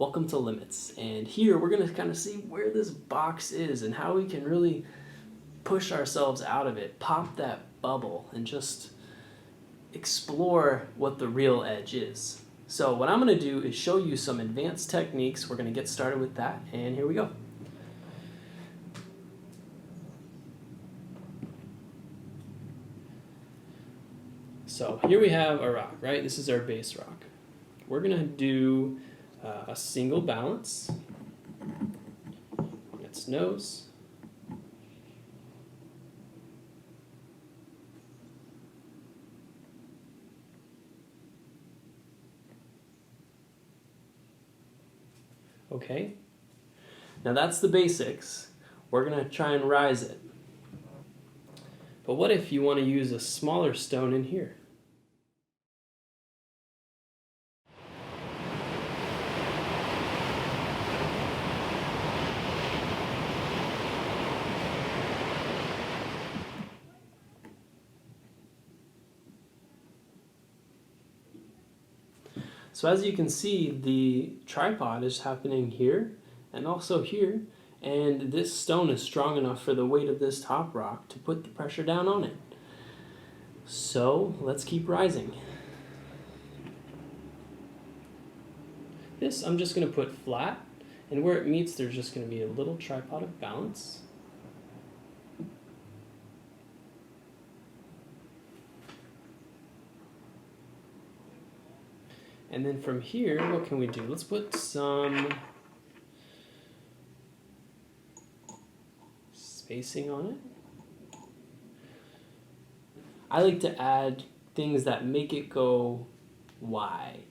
Welcome to Limits, and here we're going to kind of see where this box is and how we can really push ourselves out of it, pop that bubble, and just explore what the real edge is. So what I'm going to do is show you some advanced techniques. We're going to get started with that, and here we go. So here we have a rock, right? This is our base rock. We're going to do a single balance on its nose. Okay, now that's the basics. We're going to try and rise it. But what if you want to use a smaller stone in here? So as you can see, the tripod is happening here and also here, and this stone is strong enough for the weight of this top rock to put the pressure down on it. So let's keep rising. This I'm just going to put flat, and where it meets there's just going to be a little tripod of balance. And then from here, what can we do? Let's put some spacing on it. I like to add things that make it go wide.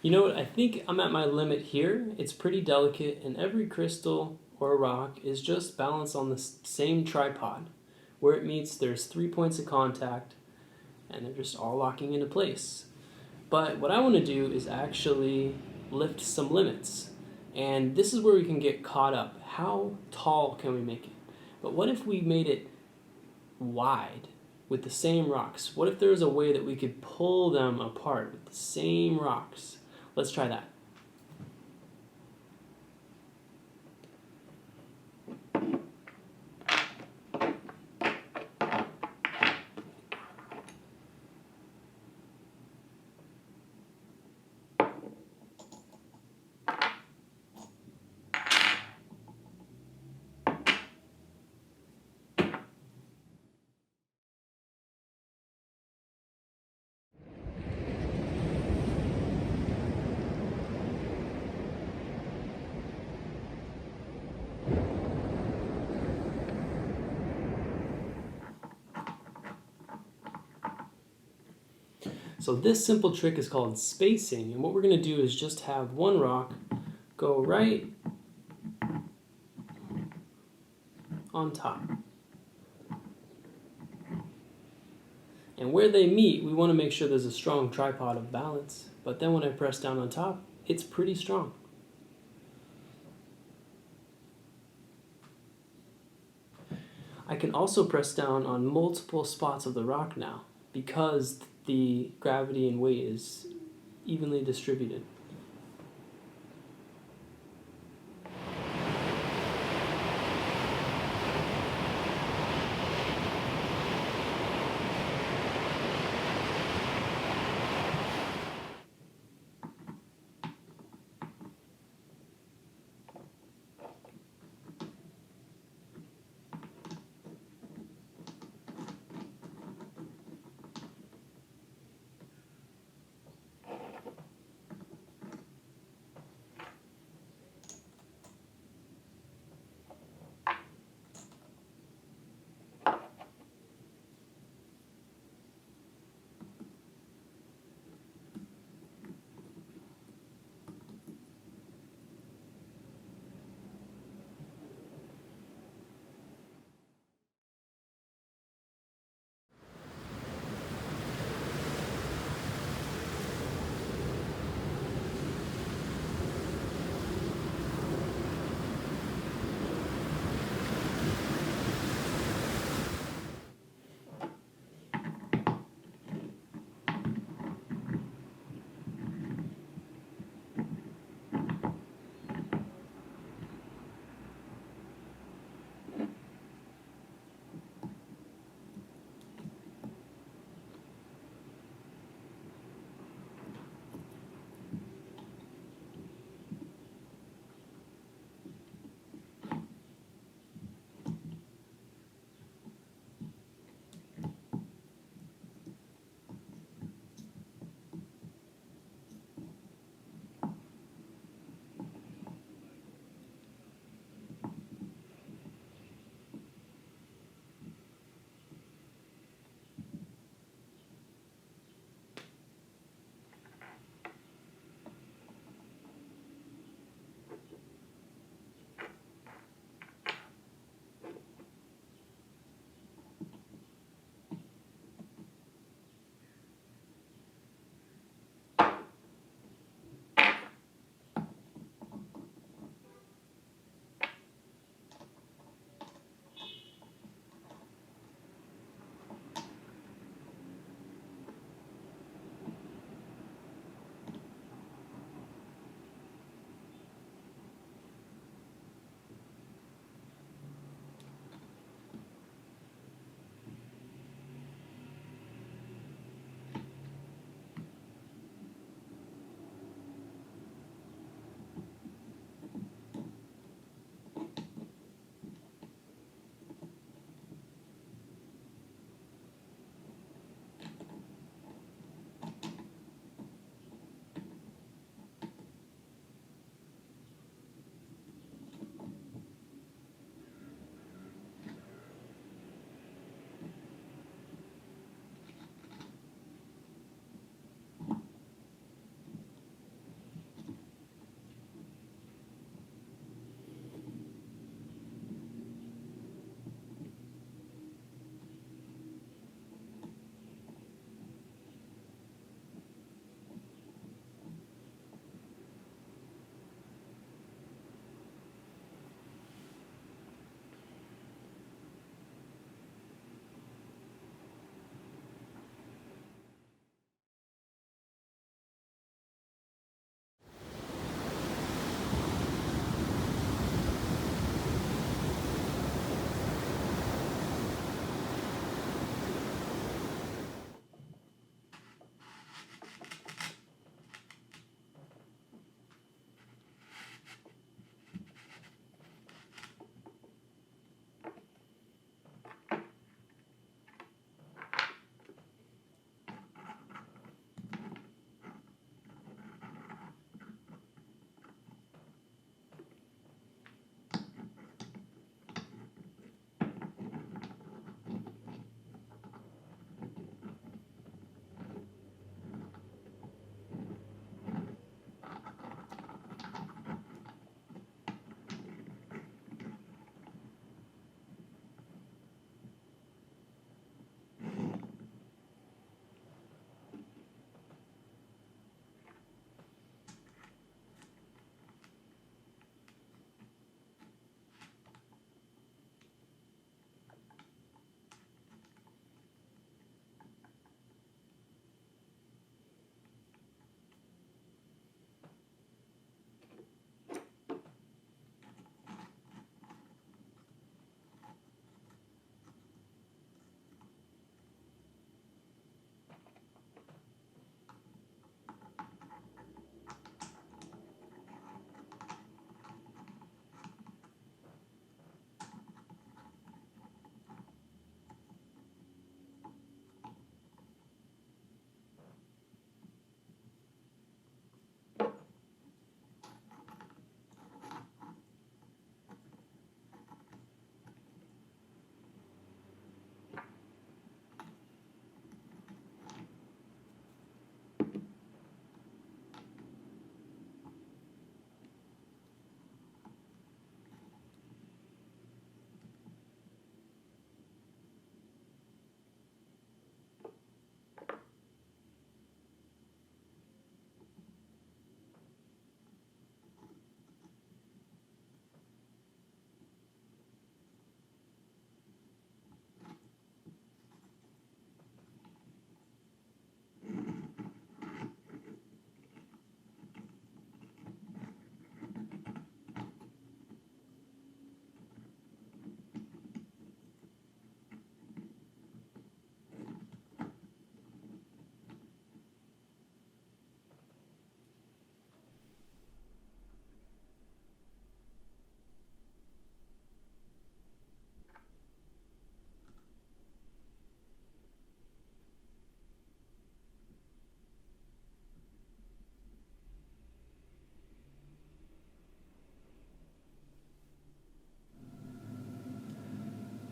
You know what, I think I'm at my limit here. It's pretty delicate, and every crystal or rock is just balanced on the same tripod. Where it meets, there's 3 points of contact, and they're just all locking into place. But what I want to do is actually lift some limits, and this is where we can get caught up. How tall can we make it? But what if we made it wide with the same rocks? What if there was a way that we could pull them apart with the same rocks? Let's try that. So this simple trick is called spacing, and what we're going to do is just have one rock go right on top. And where they meet, we want to make sure there's a strong tripod of balance, but then when I press down on top, it's pretty strong. I can also press down on multiple spots of the rock now because the gravity and weight is evenly distributed.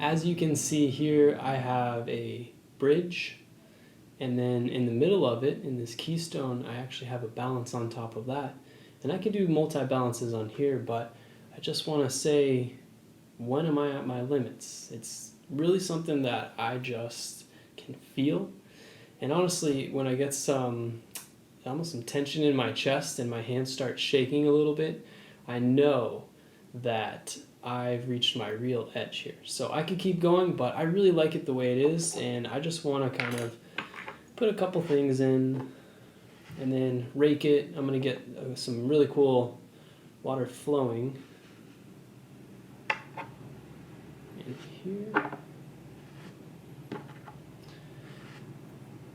As you can see here, I have a bridge, and then in the middle of it, in this keystone, I actually have a balance on top of that. And I can do multi-balances on here, but I just want to say, when am I at my limits? It's really something that I just can feel. And honestly, when I get almost some tension in my chest and my hands start shaking a little bit, I know that I've reached my real edge here. So I could keep going, but I really like it the way it is, and I just want to kind of put a couple things in and then rake it. I'm going to get some really cool water flowing in here.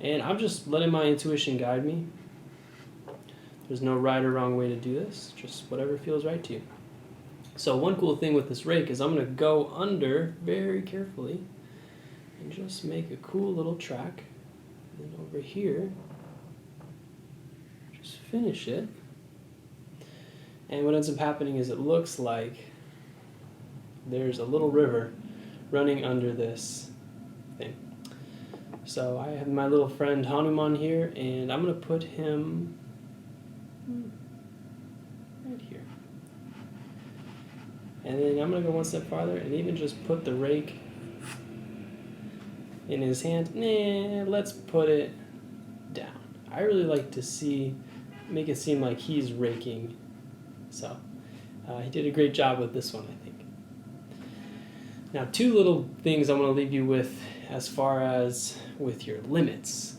And I'm just letting my intuition guide me. There's no right or wrong way to do this, just whatever feels right to you. So one cool thing with this rake is I'm going to go under very carefully and just make a cool little track. And then over here, just finish it. And what ends up happening is it looks like there's a little river running under this thing. So I have my little friend Hanuman here, and I'm going to put him right here. And then I'm going to go one step farther and even just put the rake in his hand. Nah, let's put it down. I really like to make it seem like he's raking. So he did a great job with this one, I think. Now, two little things I want to leave you with as far as with your limits.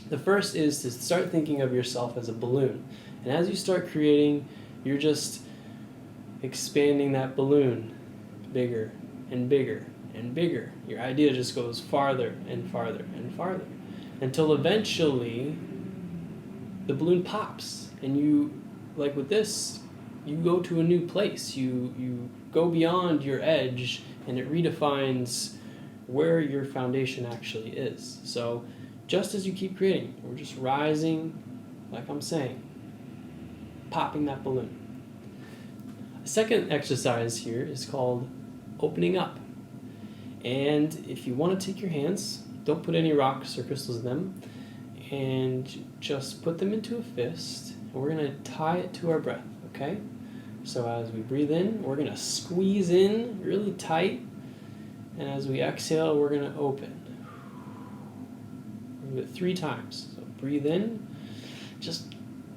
The first is to start thinking of yourself as a balloon. And as you start creating, you're just expanding that balloon bigger and bigger and bigger. Your idea just goes farther and farther and farther until eventually the balloon pops. And you, like with this, you go to a new place. You go beyond your edge, and it redefines where your foundation actually is. So just as you keep creating, we're just rising, like I'm saying, popping that balloon. The second exercise here is called opening up. And if you want to take your hands, don't put any rocks or crystals in them, and just put them into a fist, and we're going to tie it to our breath, okay? So as we breathe in, we're going to squeeze in really tight, and as we exhale, we're going to open. We'll do it 3 times. So breathe in, just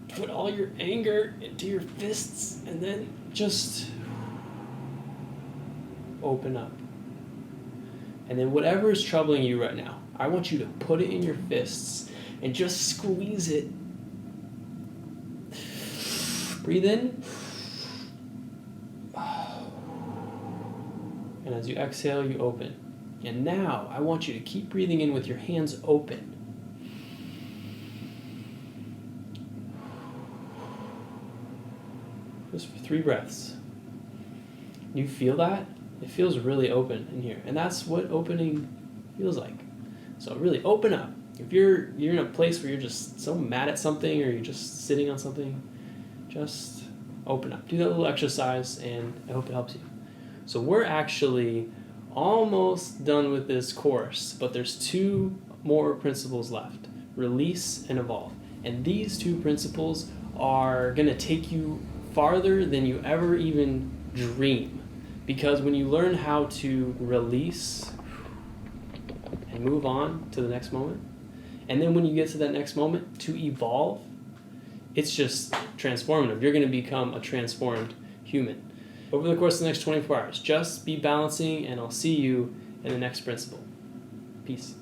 put all your anger into your fists, and then just open up. And then whatever is troubling you right now, I want you to put it in your fists and just squeeze it. Breathe in. And as you exhale, you open. And now I want you to keep breathing in with your hands open. Just for 3 breaths. You feel that? It feels really open in here. And that's what opening feels like. So really open up. If you're in a place where you're just so mad at something, or you're just sitting on something, just open up. Do that little exercise, and I hope it helps you. So we're actually almost done with this course, but there's 2 more principles left: release and evolve. And these 2 principles are going to take you farther than you ever even dream. Because when you learn how to release and move on to the next moment, and then when you get to that next moment, to evolve, it's just transformative. You're going to become a transformed human. Over the course of the next 24 hours, just be balancing, and I'll see you in the next principle. Peace.